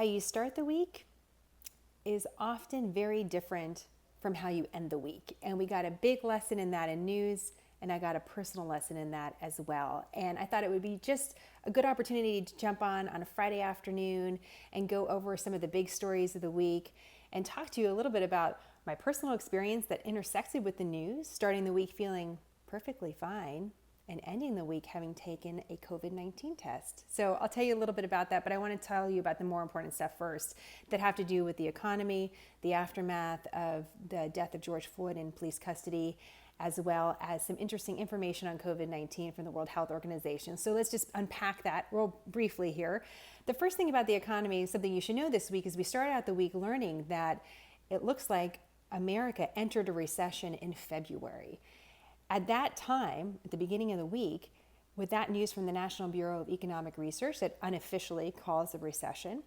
how you start the week is often very different from how you end the week. And we got a big lesson in that in news, and I got a personal lesson in that as well. And I thought it would be just a good opportunity to jump on a Friday afternoon and go over some of the big stories of the week and talk to you a little bit about my personal experience that intersected with the news, starting the week feeling perfectly fine and ending the week having taken a COVID-19 test. So I'll tell you a little bit about that, but I want to tell you about the more important stuff first that have to do with the economy, the aftermath of the death of George Floyd in police custody, as well as some interesting information on COVID-19 from the World Health Organization. So let's just unpack that real briefly here. The first thing about the economy, something you should know this week, is we started out the week learning that it looks like America entered a recession in February. At that time, at the beginning of the week, with that news from the National Bureau of Economic Research that unofficially calls a recession,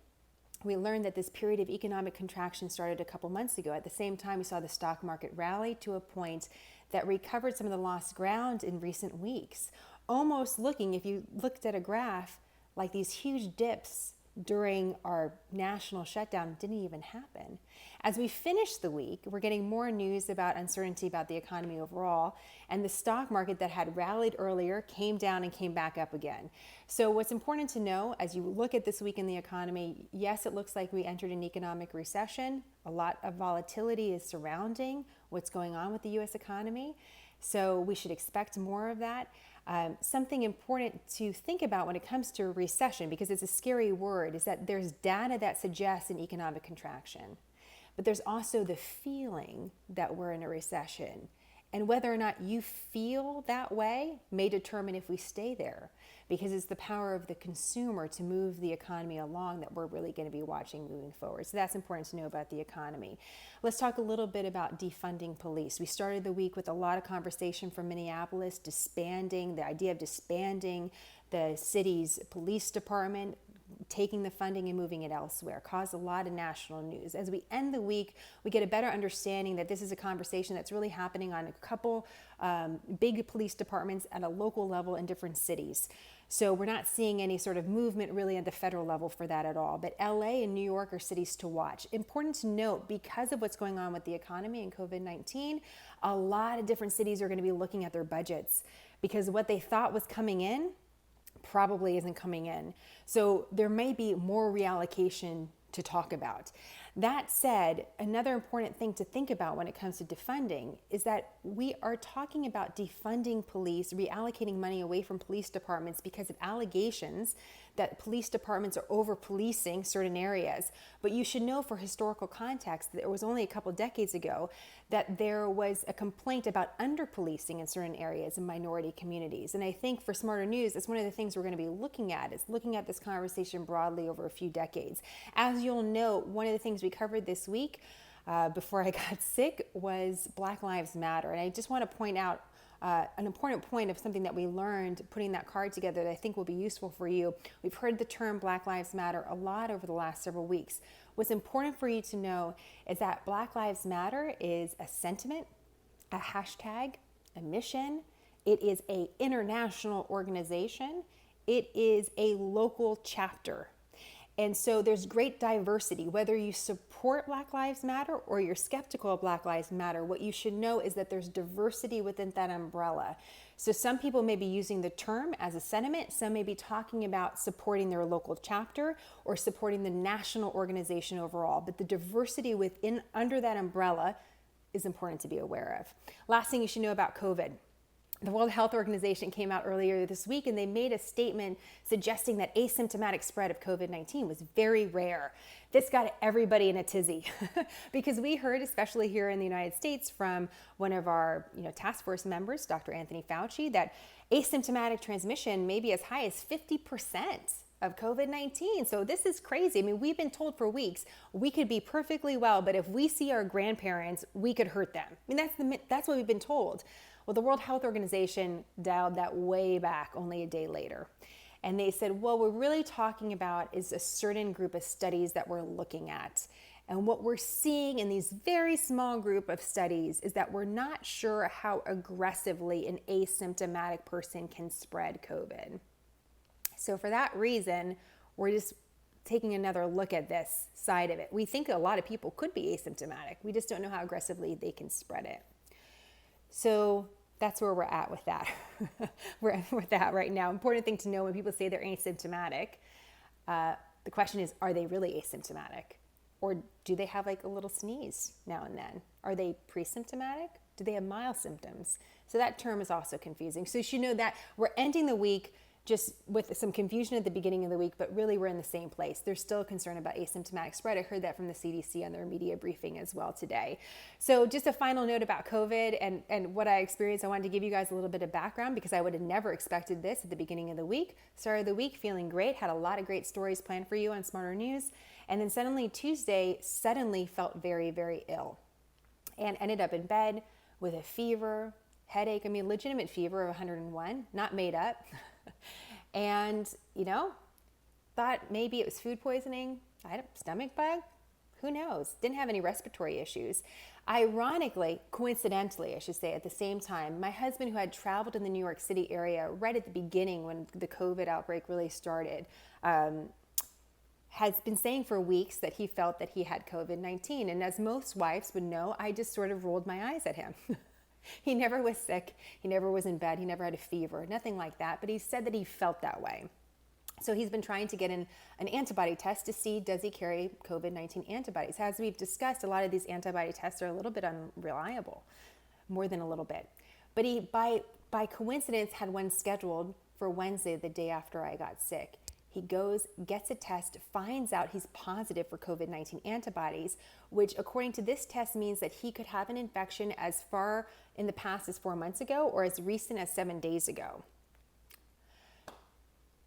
we learned that this period of economic contraction started a couple months ago. At the same time, we saw the stock market rally to a point that recovered some of the lost ground in recent weeks, almost looking, if you looked at a graph, like these huge dips during our national shutdown didn't even happen. As we finish the week, we're getting more news about uncertainty about the economy overall, and the stock market that had rallied earlier came down and came back up again. So what's important to know as you look at this week in the economy, yes, it looks like we entered an economic recession. A lot of volatility is surrounding what's going on with the U.S. economy. So we should expect more of that. Something important to think about when it comes to a recession, because it's a scary word, is that there's data that suggests an economic contraction. But there's also the feeling that we're in a recession. And whether or not you feel that way may determine if we stay there, because it's the power of the consumer to move the economy along that we're really going to be watching moving forward. So that's important to know about the economy. Let's talk a little bit about defunding police. We started the week with a lot of conversation from Minneapolis, the idea of disbanding the city's police department, taking the funding and moving it elsewhere, caused a lot of national news. As we end the week, we get a better understanding that this is a conversation that's really happening on a couple big police departments at a local level in different cities. So we're not seeing any sort of movement really at the federal level for that at all. But LA and New York are cities to watch. Important to note, because of what's going on with the economy and COVID-19, a lot of different cities are going to be looking at their budgets, because what they thought was coming in probably isn't coming in. So there may be more reallocation to talk about. That said, another important thing to think about when it comes to defunding is that we are talking about defunding police, reallocating money away from police departments because of allegations that police departments are over-policing certain areas. But you should know, for historical context, that it was only a couple decades ago that there was a complaint about under-policing in certain areas in minority communities. And I think for Smarter News, it's one of the things we're going to be looking at, is looking at this conversation broadly over a few decades. As you'll know, one of the things we covered this week before I got sick was Black Lives Matter. And I just want to point out an important point of something that we learned putting that card together that I think will be useful for you. We've heard the term Black Lives Matter a lot over the last several weeks. What's important for you to know is that Black Lives Matter is a sentiment, a hashtag, a mission. It is an international organization. It is a local chapter. And so there's great diversity. Whether you support Black Lives Matter or you're skeptical of Black Lives Matter, what you should know is that there's diversity within that umbrella. So some people may be using the term as a sentiment. Some may be talking about supporting their local chapter or supporting the national organization overall. But the diversity within under that umbrella is important to be aware of. Last thing you should know about COVID. The World Health Organization came out earlier this week and they made a statement suggesting that asymptomatic spread of COVID-19 was very rare. This got everybody in a tizzy because we heard, especially here in the United States, from one of our task force members, Dr. Anthony Fauci, that asymptomatic transmission may be as high as 50% of COVID-19. So this is crazy. I mean, we've been told for weeks we could be perfectly well, but if we see our grandparents, we could hurt them. I mean, that's what we've been told. Well, the World Health Organization dialed that way back only a day later. And they said, what we're really talking about is a certain group of studies that we're looking at. And what we're seeing in these very small group of studies is that we're not sure how aggressively an asymptomatic person can spread COVID. So for that reason, we're just taking another look at this side of it. We think a lot of people could be asymptomatic. We just don't know how aggressively they can spread it. So that's where we're at with that. We're with that right now. Important thing to know when people say they're asymptomatic, the question is, are they really asymptomatic? Or do they have like a little sneeze now and then? Are they pre-symptomatic? Do they have mild symptoms? So that term is also confusing. So you should know that we're ending the week just with some confusion at the beginning of the week, but really we're in the same place. There's still a concern about asymptomatic spread. I heard that from the CDC on their media briefing as well today. So just a final note about COVID and what I experienced. I wanted to give you guys a little bit of background because I would have never expected this at the beginning of the week. Started the week feeling great, had a lot of great stories planned for you on Smarter News. And then suddenly Tuesday, felt very, very ill and ended up in bed with a fever, headache, legitimate fever of 101, not made up. And, thought maybe it was food poisoning, stomach bug, who knows? Didn't have any respiratory issues. Ironically, coincidentally, I should say, at the same time, my husband, who had traveled in the New York City area right at the beginning when the COVID outbreak really started, has been saying for weeks that he felt that he had COVID-19. And as most wives would know, I just sort of rolled my eyes at him. He never was sick. He never was in bed. He never had a fever, nothing like that. But he said that he felt that way. So he's been trying to get an antibody test to see, does he carry COVID-19 antibodies? As we've discussed, a lot of these antibody tests are a little bit unreliable, more than a little bit. But he, by coincidence, had one scheduled for Wednesday, the day after I got sick. He goes, gets a test, finds out he's positive for COVID-19 antibodies, which according to this test means that he could have an infection as far in the past as 4 months ago or as recent as 7 days ago.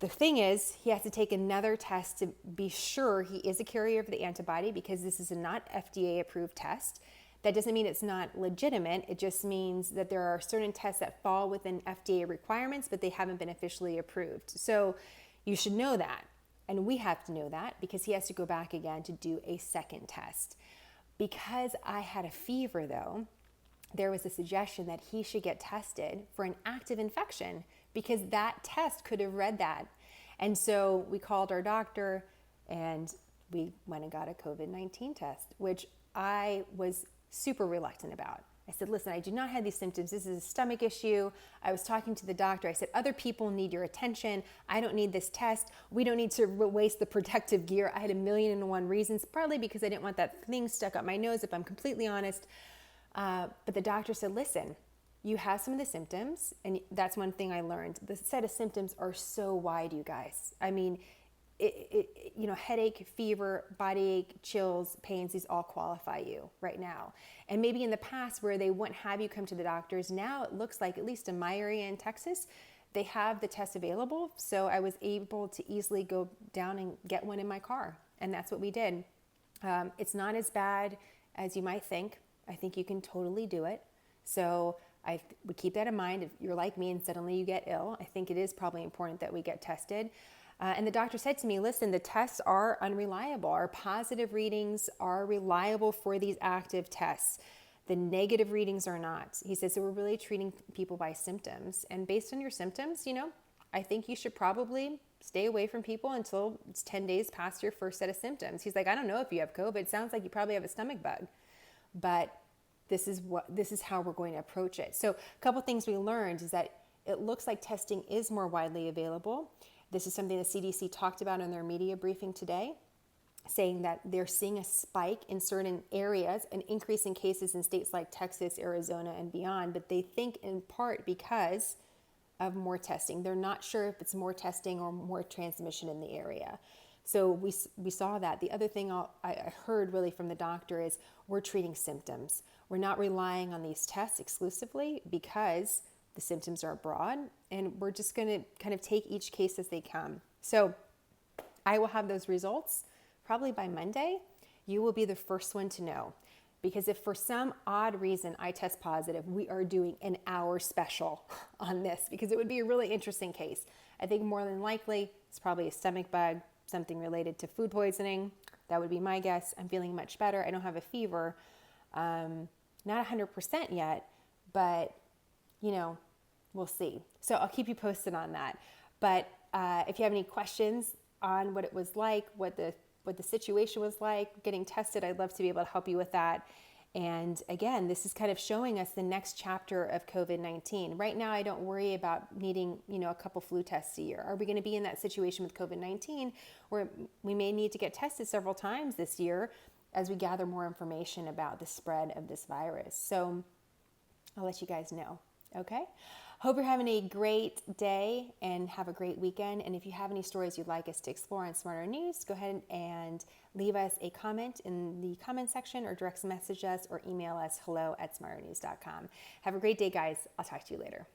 The thing is, he has to take another test to be sure he is a carrier of the antibody because this is a not FDA approved test. That doesn't mean it's not legitimate. It just means that there are certain tests that fall within FDA requirements, but they haven't been officially approved. So you should know that, and we have to know that because he has to go back again to do a second test. Because I had a fever though, there was a suggestion that he should get tested for an active infection because that test could have read that. And so we called our doctor and we went and got a COVID-19 test, which I was super reluctant about. I said, listen, I do not have these symptoms. This is a stomach issue. I was talking to the doctor. I said, other people need your attention. I don't need this test. We don't need to waste the protective gear. I had 1,000,001 reasons, partly because I didn't want that thing stuck up my nose, if I'm completely honest. But the doctor said, listen, you have some of the symptoms. And that's one thing I learned. The set of symptoms are so wide, you guys. Headache, fever, body ache, chills, pains, these all qualify you right now. And maybe in the past where they wouldn't have you come to the doctors, now it looks like, at least in my area in Texas, they have the test available. So I was able to easily go down and get one in my car. And that's what we did. It's not as bad as you might think. I think you can totally do it. So I would keep that in mind. If you're like me and suddenly you get ill, I think it is probably important that we get tested. And the doctor said to me, listen, the tests are unreliable. Our positive readings are reliable for these active tests. The negative readings are not. He says, so we're really treating people by symptoms. And based on your symptoms, I think you should probably stay away from people until it's 10 days past your first set of symptoms. He's like, I don't know if you have COVID. It sounds like you probably have a stomach bug. But this is how we're going to approach it. So a couple things we learned is that it looks like testing is more widely available. This is something the CDC talked about in their media briefing today, saying that they're seeing a spike in certain areas, an increase in cases in states like Texas, Arizona, and beyond, but they think in part because of more testing. They're not sure if it's more testing or more transmission in the area. So we saw that. The other thing I heard really from the doctor is we're treating symptoms. We're not relying on these tests exclusively because the symptoms are broad, and we're just going to kind of take each case as they come. So I will have those results probably by Monday. You will be the first one to know, because if for some odd reason I test positive, we are doing an hour special on this because it would be a really interesting case. I think more than likely it's probably a stomach bug, something related to food poisoning. That would be my guess. I'm feeling much better. I don't have a fever. Not 100% yet, but we'll see. So I'll keep you posted on that. But if you have any questions, on what it was like, what the situation was like, getting tested. I'd love to be able to help you with that. And again, this is kind of showing us the next chapter of COVID-19. Right now, I don't worry about needing, a couple flu tests a year. Are we going to be in that situation with COVID-19 where we may need to get tested several times this year as we gather more information about the spread of this virus? So I'll let you guys know. Okay. Hope you're having a great day and have a great weekend. And if you have any stories you'd like us to explore on Smarter News, go ahead and leave us a comment in the comment section or direct message us or email us hello@smarternews.com. Have a great day, guys. I'll talk to you later.